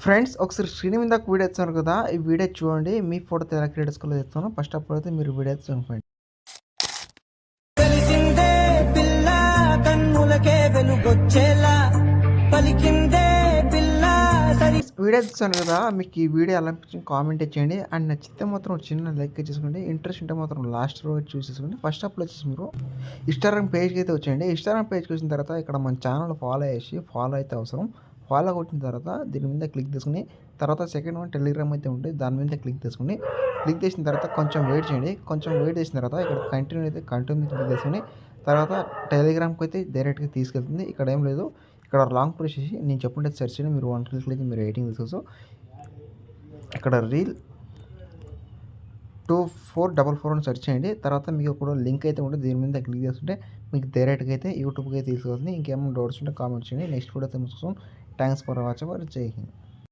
Friends ఒకసారి screen మీద ఒక వీడియో ఇచ్చాను కదా, ఈ వీడియో చూడండి. మీ ఫోటోతో ఎలా క్రియేట్ చేసుకోవాలో చెప్తాను. ఫస్ట్ అప్పుడు అయితే మీరు వీడియో చూడండి. తెలిసిందే పిల్ల కన్నులకే వెలుగొచ్చేలా పలికిందే పిల్ల సరి వీడియో ఇచ్చాను కదా, మీకు ఈ వీడియో ఎలా అనిపించింది కామెంట్ చేయండి. అండ్ నచ్చితే మాత్రం చిన్న లైక్ చేసుకోండి. ఇంట్రెస్ట్ ఉంటే మాత్రం లాస్ట్ రోజు చూసేసుకోండి. ఫస్ట్ అప్పుడు వచ్చేసి మీరు ఇన్స్టాగ్రామ్ పేజ్కి అయితే వచ్చేయండి. ఇన్స్టాగ్రామ్ పేజ్కి వచ్చిన తర్వాత ఇక్కడ మన ఛానల్ ఫాలో అయితే అవసరం. ఫాలో కొట్టిన తర్వాత దీని మీద క్లిక్ చేసుకుని తర్వాత సెకండ్ వన్ టెలిగ్రామ్ అయితే ఉంటుంది, దాని మీద క్లిక్ చేసుకుని క్లిక్ చేసిన తర్వాత కొంచెం వెయిట్ చేయండి. కొంచెం వెయిట్ చేసిన తర్వాత ఇక్కడ కంటిన్యూ క్లిక్ చేసుకుని తర్వాత టెలిగ్రామ్కి అయితే డైరెక్ట్గా తీసుకెళ్తుంది. ఇక్కడ ఏం లేదు, ఇక్కడ లాంగ్ ప్రెస్ చేసి నేను చెప్పుంటే సెర్చ్ చేయండి. మీరు 1 క్లిక్ అయితే మీరు రేటింగ్ తీసుకోవచ్చు. ఇక్కడ రీల్ 2444 అని సెర్చ్ చేయండి. తర్వాత మీకు కూడా లింక్ అయితే ఉంటుంది, దీని మీద క్లిక్ చేస్తుంటే మీకు డైరెక్ట్గా అయితే యూట్యూబ్కి అయితే తీసుకొస్తుంది. ఇంకేమైనా డౌట్స్ ఉంటే కామెంట్ చేయండి. నెక్స్ట్ వీడియో కోసం థ్యాంక్స్ ఫర్ వాచింగ్. జై హింద్.